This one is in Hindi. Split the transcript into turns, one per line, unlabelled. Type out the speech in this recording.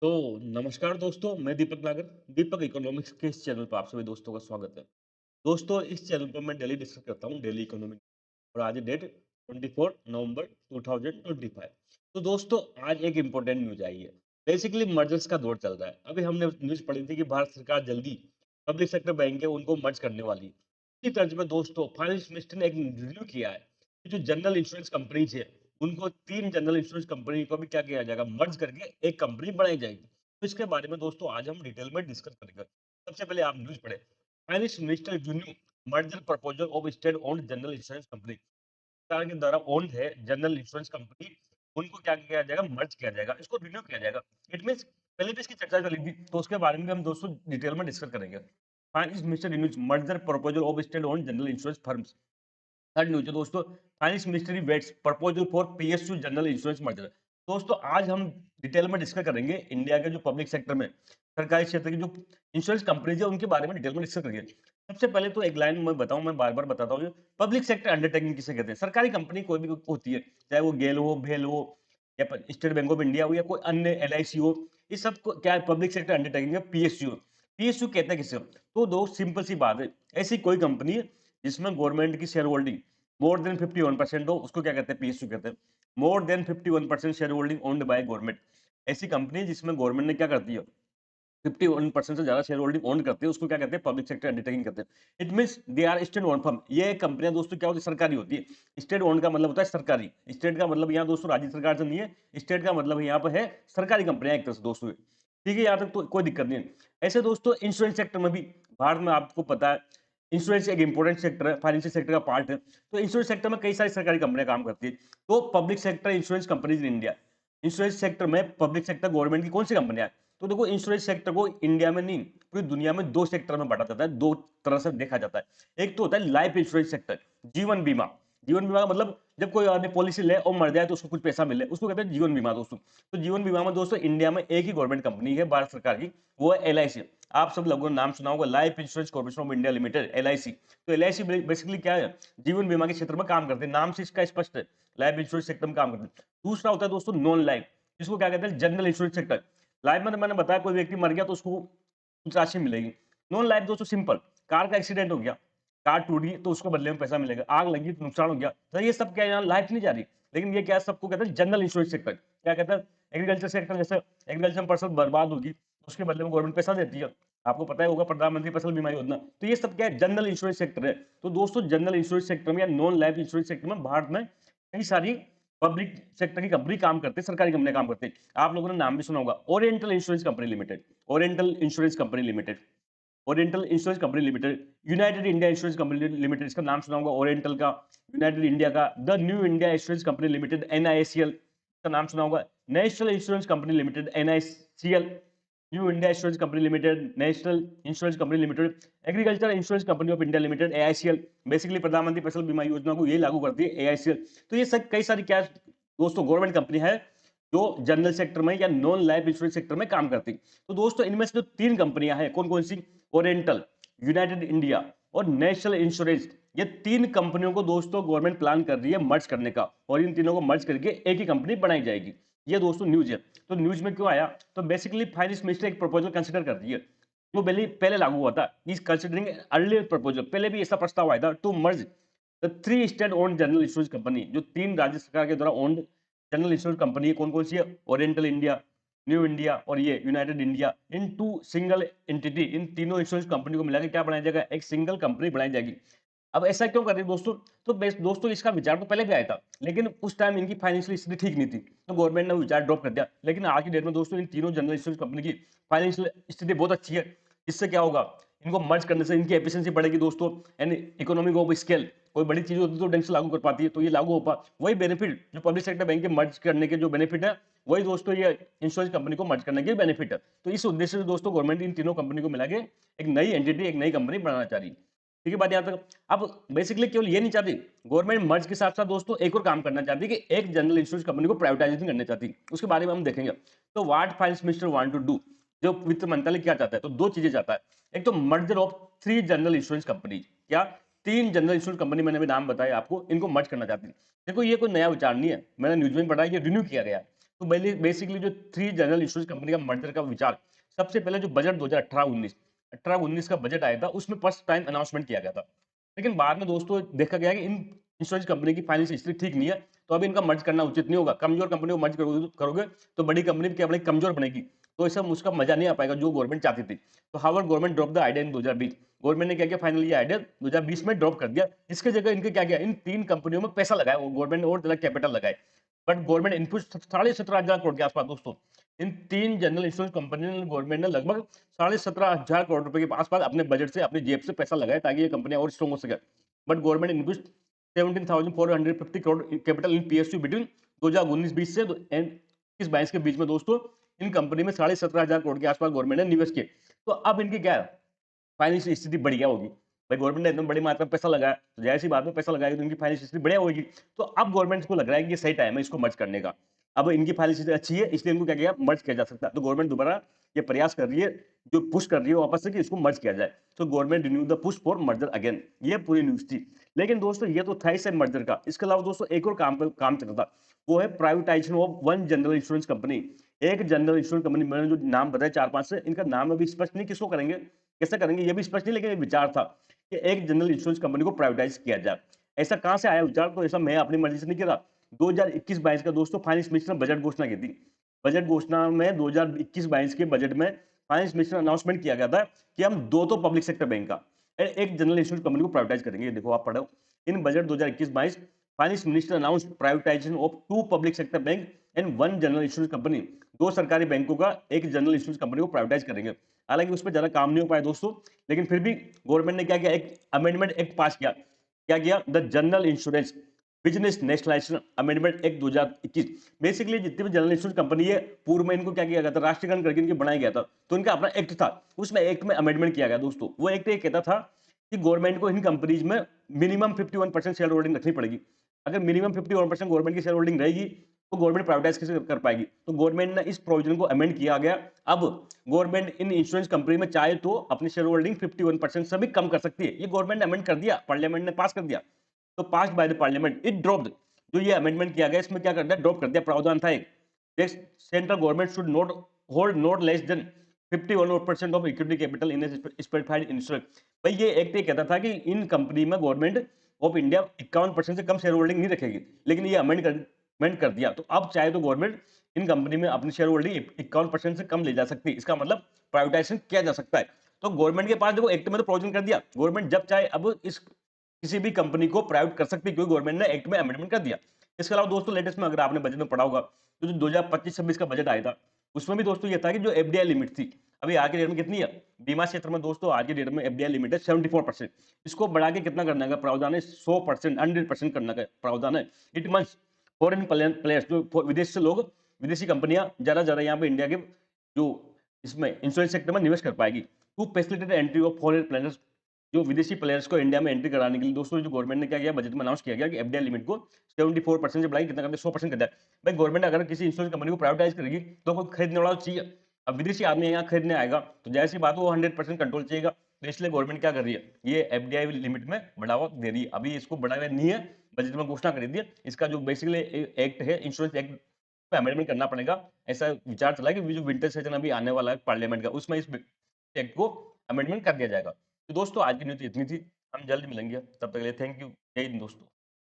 तो नमस्कार दोस्तों, मैं दीपक नागर। दीपक इकोनॉमिक्स के इस चैनल पर आप सभी दोस्तों का स्वागत है। दोस्तों, इस चैनल पर मैं डेली डिस्कस करता हूँ डेली इकोनॉमिक और आज डेट 24 नवंबर 2025। तो दोस्तों, आज एक इम्पोर्टेंट न्यूज़ आई है। बेसिकली मर्जर्स का दौर चल रहा है। अभी हमने न्यूज़ पढ़ी थी कि भारत सरकार जल्दी पब्लिक सेक्टर बैंक है उनको मर्ज करने वाली है। इसी तर्ज में दोस्तों फाइनेंस मिनिस्टर ने एक रिव्यू किया है कि जो जनरल इंश्योरेंस कंपनीज है उनको 3 जनरल इंश्योरेंस कंपनी को भी क्या किया जाएगा, मर्ज करके एक कंपनी बनाई जाएगी। तो इसके बारे में दोस्तों आज हम डिटेल में डिस्कस करेंगे। सबसे पहले आप न्यूज़ पढ़ें। Finance minister renew merger proposal of state owned general insurance company. सरकार के द्वारा ओन्ड है जनरल इंश्योरेंस कंपनी, उनको क्या किया जाएगा, मर्ज किया जाएगा, इसको रिन्यू किया जाएगा। इट मीन्स पहले भी इसकी चर्चा चली थी, तो उसके बारे में भी हम दोस्तों डिटेल में डिस्कस करेंगे। Finance minister renews merger proposal of state owned general insurance firms. Third news है दोस्तों, finance ministry weighs proposal for PSU general insurance merger. दोस्तों आज हम डिटेल में डिस्कस करेंगे इंडिया के जो पब्लिक सेक्टर में सरकारी क्षेत्र की जो इंश्योरेंस कंपनीज है उनके बारे में डिटेल में डिस्कस करेंगे। सबसे पहले तो एक लाइन मैं बताऊं, मैं बार बार बताता हूँ, पब्लिक सेक्टर अंडरटेकिंग किसे कहते हैं। सरकारी कंपनी कोई भी होती है, चाहे वो गेल हो, भेल हो, या स्टेट बैंक ऑफ इंडिया हो, या कोई अन्य एलआईसी हो, इस सब को क्या पब्लिक सेक्टर अंडरटेकिंग है, पीएसयू। पीएसयू कहते हैं किसे? तो दो सिंपल सी बात है, ऐसी कोई कंपनी है जिसमें गवर्नमेंट की शेयर होल्डिंग मोर देन 51% हो, उसको क्या कहते हैं, पीएसयू कहते हैं। More than 51% share holding owned by government. ऐसी कंपनी जिसमें गवर्नमेंट ने क्या करती है, 51% से ज्यादा शेयर होल्डिंग ओन करते हैं, उसको क्या कहते हैं, पब्लिक सेक्टर अंडरटेकिंग कहते हैं। It means they are state own firm. ये कंपनियां दोस्तों क्या होती है, सरकारी होती है। स्टेट ओन का मतलब होता है सरकारी। स्टेट का मतलब यहाँ दोस्तों राज्य सरकार से नहीं है, स्टेट का मतलब यहाँ पर है सरकारी कंपनियां एक तरह से दोस्तों। ठीक है, यहाँ तक तो कोई दिक्कत नहीं है। ऐसे दोस्तों इंश्योरेंस सेक्टर में भी भारत में आपको पता है इंश्योरेंस एक इंपॉर्टेंट सेक्टर है, फाइनेंशियल सेक्टर का पार्ट है। तो इंश्योरेंस सेक्टर में कई सारी सरकारी कंपनियां काम करती है। तो public sector insurance companies in India, insurance sector में पब्लिक सेक्टर गवर्नमेंट की कौन सी कंपनियां हैं? तो देखो इंश्योरेंस सेक्टर को इंडिया में नहीं पूरी दुनिया में दो सेक्टर में बांटा जाता है, दो तरह से देखा जाता है। एक तो होता है लाइफ इंश्योरेंस सेक्टर, जीवन बीमा। जीवन बीमा का मतलब जब कोई आदमी पॉलिसी ले और मर जाए तो उसको कुछ पैसा मिले, उसको कहते हैं जीवन बीमा दोस्तों। तो जीवन बीमा में दोस्तों इंडिया में एक ही गवर्नमेंट कंपनी है भारत सरकार की, वो है एलआईसी। आप सब लोगों ने नाम सुना होगा, life insurance corporation of India limited, LIC. तो एलआईसी बेसिकली क्या है, जीवन बीमा के क्षेत्र में काम करते हैं, नाम से इसका स्पष्ट है, लाइफ इंश्योरेंस सेक्टर में काम करते हैं। दूसरा होता है दोस्तों नॉन लाइफ, जिसको क्या कहते हैं, जनरल इंश्योरेंस सेक्टर। लाइफ में तो मैंने बताया कोई व्यक्ति मर गया तो उसको कुछ राशि मिलेगी। नॉन लाइफ दोस्तों सिंपल, कार का एक्सीडेंट हो गया, कार टूट गई तो उसको बदले में पैसा मिलेगा, आग लगी तो नुकसान हो गया, तो ये सब क्या है, यहाँ लाइफ नहीं जा रही। लेकिन ये क्या है, सबको कहते हैं जनरल इंश्योरेंस सेक्टर। क्या कहते हैं, एग्रीकल्चर सेक्टर, जैसे एग्रीकल्चर में फसल बर्बाद होगी तो उसके बदले में गवर्नमेंट पैसा देती है। आपको पता ही होगा प्रधानमंत्री फसल बीमा योजना। तो ये सब क्या है, जनरल इंश्योरेंस सेक्टर है। तो दोस्तों जनरल इंश्योरेंस सेक्टर में या नॉन लाइफ इंश्योरेंस सेक्टर में भारत में कई सारी पब्लिक सेक्टर की कंपनी काम करते हैं, सरकारी कंपनियां काम करते हैं। आप लोगों ने नाम भी सुना होगा, oriental insurance company limited, oriental insurance company limited, oriental insurance company limited, United India insurance company limited, इसका नाम सुना होगा ओरिएंटल का, यूनाइटेड इंडिया का, the new India insurance company limited, NICL का नाम सुना होगा, national insurance company limited, NICL, new India insurance company limited, national insurance company limited, agriculture insurance company of India limited, AICL. Basically प्रधानमंत्री फसल बीमा योजना को ये लागू करती है, एआईसीएल। तो ये सब कई सारी क्या दोस्तों गवर्नमेंट कंपनी है जो जनरल सेक्टर में या नॉन लाइफ इंश्योरेंस सेक्टर में काम करती। तो दोस्तों इनमें से जो तीन कंपनियां हैं, कौन कौन सी, ओरिएंटल, यूनाइटेड इंडिया और नेशनल इंश्योरेंस, ये तीन कंपनियों को दोस्तों गवर्नमेंट प्लान कर रही है मर्ज करने का, और इन तीनों को मर्ज करके एक ही कंपनी बनाई जाएगी। ये दोस्तों न्यूज है। तो न्यूज में क्यों आया, तो बेसिकली फाइनेंस मिनिस्टर एक प्रपोजल कंसिडर कर रही है जो पहले लागू हुआ था, इज कंसिडरिंग अर्लियर प्रपोजल, पहले भी ऐसा प्रस्ताव आया था to merge the three state owned general insurance company, जो तीन राज्य सरकार के द्वारा ओन्ड जनरल इंश्योरेंस कंपनी है, कौन कौन सी है, ओरिएंटल इंडिया, न्यू इंडिया और ये united India, into single entity, इन तीनों इंश्योरेंस कंपनी को मिलाकर क्या बनाया जाएगा, एक सिंगल कंपनी बनाई जाएगी। अब ऐसा क्यों कर रही है दोस्तों, तो दोस्तों इसका विचार तो पहले भी आया था, लेकिन उस टाइम इनकी फाइनेंशियल स्थिति ठीक नहीं थी, तो गवर्नमेंट ने विचार ड्रॉप कर दिया। लेकिन आज की डेट में दोस्तों इन तीनों जनरल इंश्योरेंस कंपनी की फाइनेंशियल स्थिति बहुत अच्छी है। इससे क्या होगा, इनको मर्ज करने से इनकी एफिशिएंसी बढ़ेगी दोस्तों, एंड इकोनॉमिक ऑफ स्केल, कोई बड़ी चीज होती है तो ढंग से लागू कर पाती है, तो ये लागू हो पा, वही बेनिफिट जो पब्लिक सेक्टर बैंक के मर्ज करने के जो बेनिफिट है, वही दोस्तों ये इंश्योरेंस कंपनी को मर्ज करने के बेनिफिट है। तो इस उद्देश्य से दोस्तों गवर्नमेंट इन तीनों कंपनी को मिला के एक नई एंटिटी, एक नई कंपनी बनाना चाह रही है। ठीक है बात यहाँ तक। अब बेसिकली केवल ये नहीं चाहती गवर्नमेंट, मर्ज के साथ साथ दोस्तों एक और काम करना चाहती है कि एक जनरल इंश्योरेंस कंपनी को प्राइवेटाइजेशन करना चाहती है, उसके बारे में हम देखेंगे। तो what finance minister want to do, जो वित्त मंत्रालय क्या चाहता है, तो दो चीजें चाहता है। एक तो merger of three general insurance company, क्या तीन जनरल इंश्योरेंस कंपनी, मैंने भी नाम बताया आपको, इनको मर्ज करना चाहती है। देखो ये कोई नया विचार नहीं है, मैंने न्यूज में पढ़ा है, ये रिन्यू किया गया है। तो बेसिकली जो 3 जनरल इंश्योरेंस कंपनी का मर्जर का विचार, सबसे पहले जो बजट 2018-19 18-19 का बजट आया था, उसमें फर्स्ट टाइम अनाउंसमेंट किया गया था। लेकिन बाद में दोस्तों देखा गया कि इन इंश्योरेंस कंपनी की फाइनेंशियल हिस्ट्री ठीक नहीं है, तो अभी इनका मर्ज करना उचित नहीं होगा। कमजोर कंपनी को मर्ज करोगे तो बड़ी कंपनी क्या बड़ी कमजोर बनेगी, तो ऐसा उसका मजा नहीं आ पाएगा जो गवर्नमेंट चाहती थी। तो however government drop the idea in 2020। Government ने क्या किया, फाइनली ये आइडिया 2020 में ड्रॉप कर दिया। इसके जगह इनके क्या किया, इन 3 कंपनियों में पैसा लगाया, गवर्नमेंट ने और ज्यादा कैपिटल लगाए। बट गवर्नमेंट इनपुट 17,500 करोड़ के आसपास दोस्तों, इन 3 जनरल इंश्योरेंस कंपनी ने, गवर्नमेंट ने लगभग 17,500 करोड़ रुपए के आसपास अपने बजट से अपनी जेब से पैसा लगाया ताकि ये कंपनियां और स्ट्रॉन्ग हो सके। But government invest 17,450 crore capital in PSU between 2019-20 से एंड 21-22 के बीच में दोस्तों, इन कंपनी में 17,500 करोड़ के आसपास गवर्नमेंट ने निवेश किए। तो अब इनकी क्या है, फाइनेंशियल स्थिति बढ़िया होगी। भाई गवर्नमेंट ने इतना बड़ी मात्रा में पैसा लगाया, तो जाहिर-सी बात है पैसा लगाएगी तो इनकी फाइनेंशियल स्थिति बढ़िया होगी। तो अब गवर्नमेंट को लग रहा है कि ये सही टाइम है इसको मर्ज करने का। अब इनकी फाइनेंशियल स्थिति अच्छी है, इसलिए इनको क्या किया, मर्ज किया जा सकता है। तो गवर्नमेंट दोबारा ये प्रयास कर रही है, जो पुश कर रही है वापस से कि इसको मर्ज किया जाए। तो government renew the push for merger again. ये पूरी न्यूज़ थी। लेकिन दोस्तों ये तो था ही सही मर्जर का। इसके अलावा दोस्तों एक और काम चल रहा था। वो है privatisation of one general insurance company. एक जनरल इंश्योरेंस कंपनी, मैंने जो नाम बताया 4-5 से, इनका नाम अभी स्पष्ट नहीं किसको करेंगे, कैसे करेंगे ये भी स्पष्ट नहीं, लेकिन एक विचार था कि एक जनरल इंश्योरेंस कंपनी को प्राइवेटाइज किया जाए। ऐसा कहां से आया विचार, तो ऐसा मैं अपनी मर्जी से नहीं किया। 2021-22 का दोस्तों फाइनेंस मिनिस्टर ने बजट घोषणा की थी। बजट घोषणा में 2021-22 के बजट में फाइनेंस मिनिस्टर ने अनाउंसमेंट किया गया था कि हम दो तो पब्लिक सेक्टर बैंक का एक जनरल इंश्योरेंस कंपनी को प्राइवेटाइज करेंगे। ये देखो आप पढ़ो, in budget 2021-22 finance minister announce privatisation of 2 public sector bank and 1 general insurance company. 2 सरकारी बैंकों का एक जनरल इंश्योरेंस कंपनी को प्राइवेटाइज करेंगे। हालांकि उस पर ज्यादा काम नहीं हो पाया दोस्तों, लेकिन फिर भी गवर्नमेंट ने क्या किया, एक अमेंडमेंट एक्ट पास किया। क्या किया, the general insurance business nationalisation amendment act 2021। Basically जितनी भी जनरल इंश्योरेंस कंपनी है, पूर्व में इनको क्या किया गया था, राष्ट्रीयकरण करके इनके बनाया गया था। तो इनका अपना एक्ट था, उसमें एक्ट में अमेंडमेंट किया गया दोस्तों। वो एक्ट ये कहता था कि गवर्नमेंट को इन कंपनीज में मिनिमम 51% शेयर होल्डिंग रखनी पड़ेगी। अगर मिनिमम 51% गवर्नमेंट की शेयर होल्डिंग रहेगी तो गवर्नमेंट प्राइवेटाइज कैसे कर पाएगी। तो गवर्नमेंट ने इस प्रोविजन को अमेंड किया गया। अब गवर्नमेंट इन इंश्योरेंस कंपनी में चाहे तो अपनी शेयर होल्डिंग 51% से भी कम कर सकती है। ये गवर्नमेंट ने अमेंड कर दिया, पार्लियामेंट ने पास कर दिया। तो pass by the parliament it dropped. जो ये अमेंडमेंट किया गया इसमें क्या कर दिया, ड्रॉप कर दिया। प्रावधान था एक, central government should not hold not less than 51% of equity capital in specified insurance. भाई ये एक्ट ये कहता था कि इन कंपनी में गवर्नमेंट ऑफ इंडिया 51% से कम शेयर होल्डिंग नहीं रखेगी, लेकिन ये अमेंड कर दिया। तो अब चाहे तो गवर्नमेंट इन कंपनी में अपनी शेयर होल्डिंग 51% से कम ले जा सकती है। इसका मतलब प्राइवेटाइजेशन किया जा सकता है। तो गवर्नमेंट के पास देखो एक्ट में तो प्रोविजन कर दिया, गवर्नमेंट जब चाहे अब इस किसी भी कंपनी को प्राइवेट कर सकती है, क्योंकि गवर्नमेंट ने एक्ट में अमेंडमेंट कर दिया। इसके अलावा दोस्तों लेटेस्ट में अगर आपने बजट में पढ़ा होगा, तो जो 2025-26 का बजट आया था, उसमें भी दोस्तों ये था कि जो एफडीआई लिमिट थी, अभी आज के डेट में कितनी है, बीमा क्षेत्र में दोस्तों आज के डेट में एफडीआई लिमिट है 74%। इसको बढ़ा के कितना करना है, प्रावधान है 100%, 100% करना का प्रावधान है। इट मींस फॉरेन प्लेयर्स, जो विदेश से लोग, विदेशी कंपनियां ज्यादा यहाँ पे इंडिया के जो इसमें इंश्योरेंस सेक्टर में निवेश कर पाएगी। To facilitate entry of foreign players, जो विदेशी प्लेयर्स को इंडिया में एंट्री कराने के लिए दोस्तों जो गवर्नमेंट ने क्या किया, बजट में अनाउंस किया गया कि एफडीआई लिमिट को 74% से बढ़ाई, कितना कर दिया, 100% कर दिया। भाई गवर्नमेंट अगर किसी इंश्योरेंस कंपनी को प्राइवेटाइज करेगी तो कोई खरीदने वाला चाहिए। अब विदेशी आदमी यहाँ खरीदने आएगा तो जैसी सी बात, वो 100% कंट्रोल चाहिएगा। तो इसलिए गवर्नमेंट क्या कर रही है, ये एफडीआई लिमिट में बढ़ावा दे रही है। अभी इसको बढ़ावा नहीं है, बजट में घोषणा कर दी है। इसका जो बेसिकली एक्ट है, इंश्योरेंस एक्ट पे अमेंडमेंट करना पड़ेगा। ऐसा विचार चला कि जो विंटर सेशन अभी आने वाला है पार्लियामेंट का, उसमें इस एक्ट को अमेंडमेंट कर दिया जाएगा। तो दोस्तों आज की न्यूज़ इतनी थी। हम जल्द मिलेंगे, तब तक के लिए थैंक यू। जय हिंद दोस्तों।